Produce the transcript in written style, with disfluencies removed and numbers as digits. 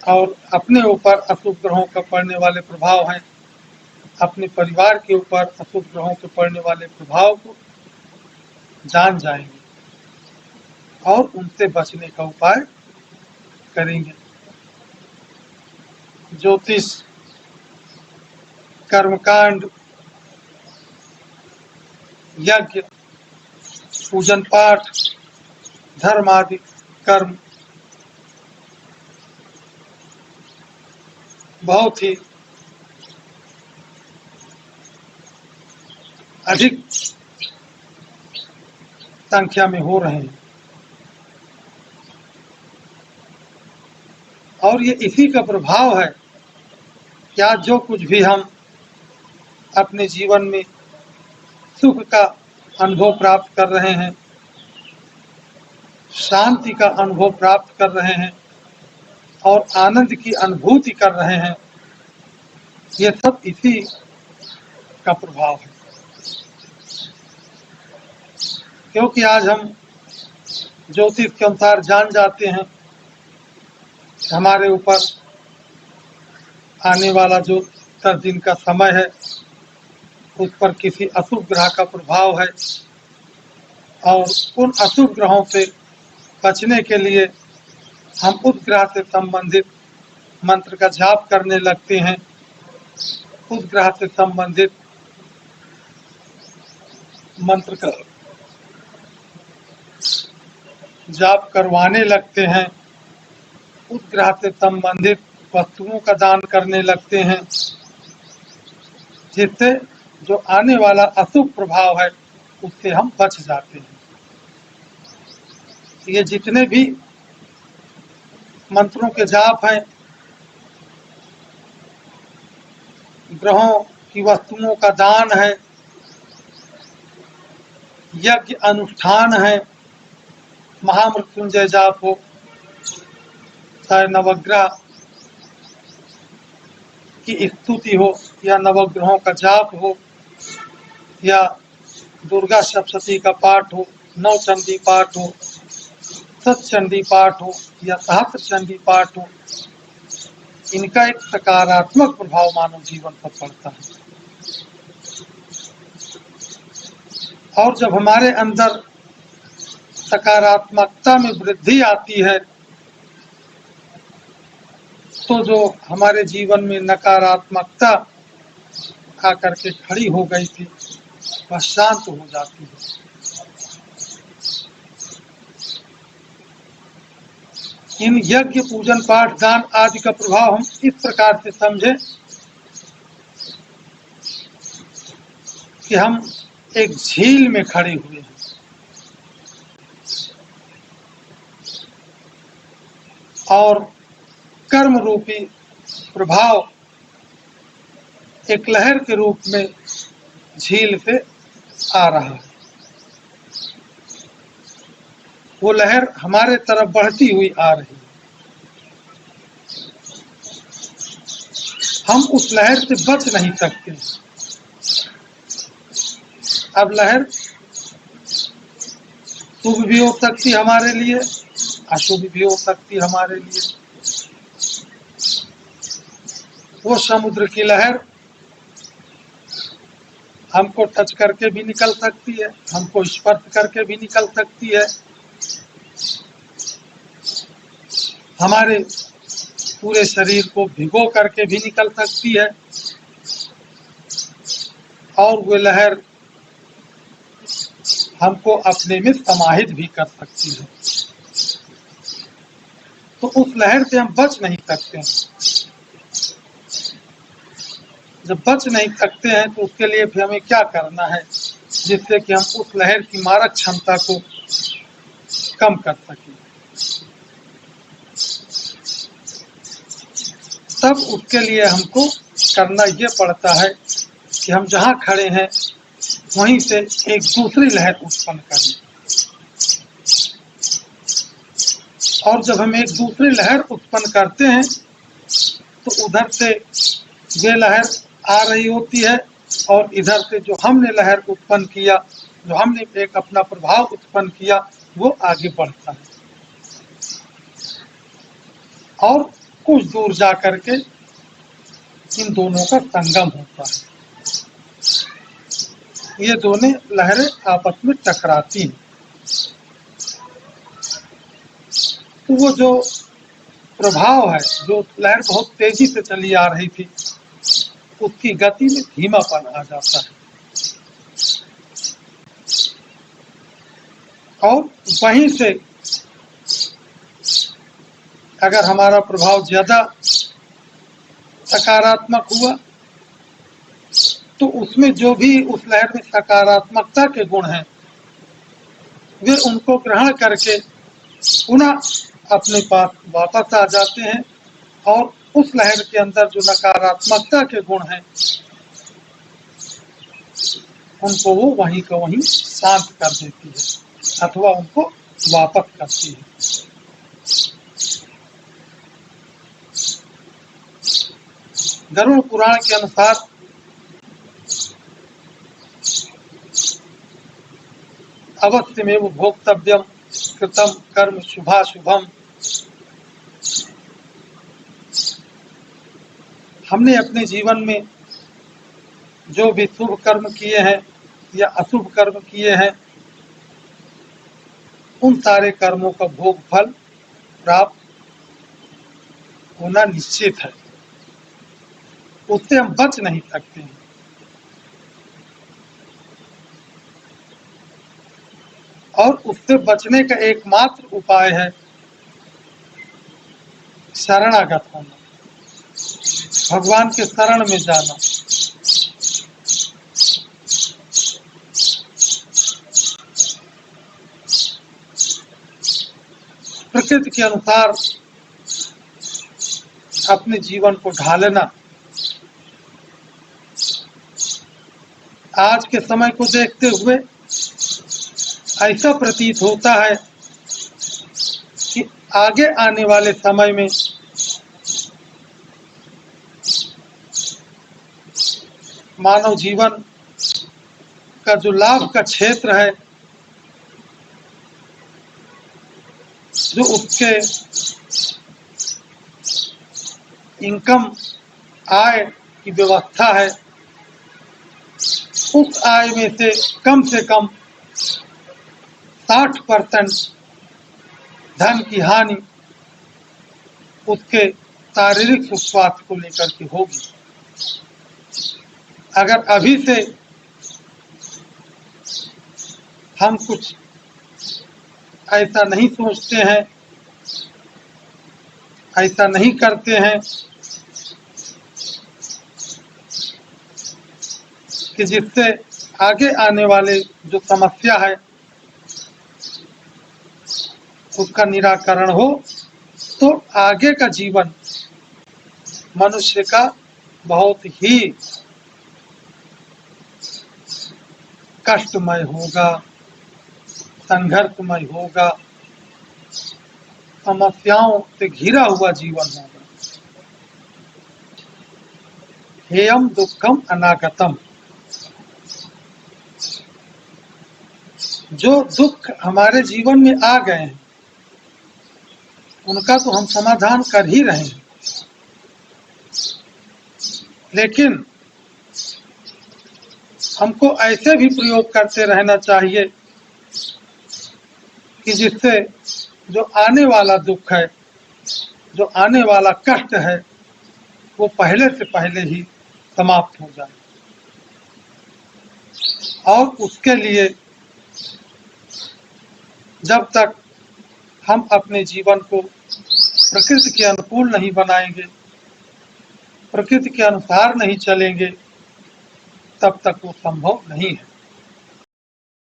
और अपने ऊपर अशुभ ग्रहों का पड़ने वाले प्रभाव हैं, अपने परिवार के ऊपर अशुभ ग्रहों के पड़ने वाले प्रभाव को जान जाएंगे और उनसे बचने का उपाय करेंगे। ज्योतिष, कर्मकांड, यज्ञ, पूजन पाठ, धर्म आदि कर्म बहुत ही अधिक संख्या में हो रहे हैं और ये इसी का प्रभाव है कि आज जो कुछ भी हम अपने जीवन में सुख का अनुभव प्राप्त कर रहे हैं, शांति का अनुभव प्राप्त कर रहे हैं और आनंद की अनुभूति कर रहे हैं, ये सब इसी का प्रभाव है। क्योंकि आज हम ज्योतिष के अनुसार जान जाते हैं हमारे ऊपर आने वाला जो 10 दिन का समय है उस पर किसी अशुभ ग्रह का प्रभाव है और उन अशुभ ग्रहों से बचने के लिए हम उस ग्रह से संबंधित मंत्र का जाप करने लगते हैं, उस ग्रह से संबंधित मंत्र का जाप करवाने लगते हैं, उस ग्रह से संबंधित वस्तुओं का दान करने लगते हैं, जिससे जो आने वाला अशुभ प्रभाव है उससे हम बच जाते हैं। ये जितने भी मंत्रों के जाप हैं, ग्रहों की वस्तुओं का दान है, यज्ञ अनुष्ठान है, महामृत्युंजय जाप हो, चाहे नवग्रह की स्तुति हो या नवग्रहों का जाप हो या दुर्गा सप्तशती का पाठ हो, नवचंडी पाठ हो, सतचंडी पाठ हो या सहस्त्र चंडी पाठ हो, इनका एक सकारात्मक प्रभाव मानव जीवन पर पड़ता है। और जब हमारे अंदर सकारात्मकता में वृद्धि आती है तो जो हमारे जीवन में नकारात्मकता आकर के खड़ी हो गई थी वह शांत हो जाती है। इन यज्ञ, पूजन पाठ, दान आदि का प्रभाव हम इस प्रकार से समझें कि हम एक झील में खड़े हुए हैं और कर्म रूपी प्रभाव एक लहर के रूप में झील से आ रहा है। वो लहर हमारे तरफ बढ़ती हुई आ रही है, हम उस लहर से बच नहीं सकते। अब लहर शुभ भी हो सकती हमारे लिए, अशुभ भी हो सकती हमारे लिए। वो समुद्र की लहर हमको टच करके भी निकल सकती है, हमको स्पर्श करके भी निकल सकती है, हमारे पूरे शरीर को भिगो करके भी निकल सकती है और वो लहर हमको अपने में समाहित भी कर सकती है। तो उस लहर से हम बच नहीं सकते हैं। जब बच नहीं सकते हैं तो उसके लिए फिर हमें क्या करना है जिससे कि हम उस लहर की मारक क्षमता को कम कर सकें। तब उसके लिए हमको करना ये पड़ता है कि हम जहाँ खड़े हैं वहीं से एक दूसरी लहर उत्पन्न करें। और जब हम एक दूसरी लहर उत्पन्न करते हैं तो उधर से ये लहर आ रही होती है और इधर से जो हमने लहर उत्पन्न किया, जो हमने एक अपना प्रभाव उत्पन्न किया, वो आगे बढ़ता है। और कुछ दूर जा करके इन दोनों का संगम होता है। ये दोनों लहरें आपस में टकराती हैं। तो वो जो प्रभाव है, जो लहर बहुत तेजी से चली आ रही थी, उसकी गति में धीमापन आ जाता है और वहीं से अगर हमारा प्रभाव ज्यादा सकारात्मक हुआ तो उसमें जो भी उस लहर में सकारात्मकता के गुण हैं वे उनको ग्रहण करके पुनः अपने पास वापस आ जाते हैं और उस लहर के अंदर जो नकारात्मकता के गुण हैं उनको वो वहीं का वहीं शांत कर देती है अथवा उनको वापस करती है। गरुड़ पुराण के अनुसार अवश्यमेव भोक्तव्यम कृतम कर्म शुभाशुभम। हमने अपने जीवन में जो भी शुभ कर्म किए हैं या अशुभ कर्म किए हैं उन सारे कर्मों का भोग फल प्राप्त होना निश्चित है, उससे हम बच नहीं सकते हैं। और उससे बचने का एकमात्र उपाय है शरणागत होना, भगवान के शरण में जाना। प्रकृति के अनुसार अपने जीवन को ढालना। आज के समय को देखते हुए ऐसा प्रतीत होता है कि आगे आने वाले समय में मानव जीवन का जो लाभ का क्षेत्र है, जो उसके इनकम आय की व्यवस्था है, उस आय में से कम 60% धन की हानि उसके शारीरिक सुख स्वास्थ्य को लेकर के होगी। अगर अभी से हम कुछ ऐसा नहीं सोचते हैं, ऐसा नहीं करते हैं कि जिससे आगे आने वाले जो समस्या है उसका निराकरण हो, तो आगे का जीवन मनुष्य का बहुत ही कष्टमय होगा, संघर्षमय होगा, समस्याओं से घिरा हुआ जीवन होगा। हेयम दुखम अनागतम। जो दुख हमारे जीवन में आ गए हैं उनका तो हम समाधान कर ही रहे हैं, लेकिन हमको ऐसे भी प्रयोग करते रहना चाहिए कि जिससे जो आने वाला दुख है, जो आने वाला कष्ट है, वो पहले से पहले ही समाप्त हो जाए। और उसके लिए जब तक हम अपने जीवन को प्रकृति के अनुकूल नहीं बनाएंगे, प्रकृति के अनुसार नहीं चलेंगे, तब तक वो संभव नहीं है।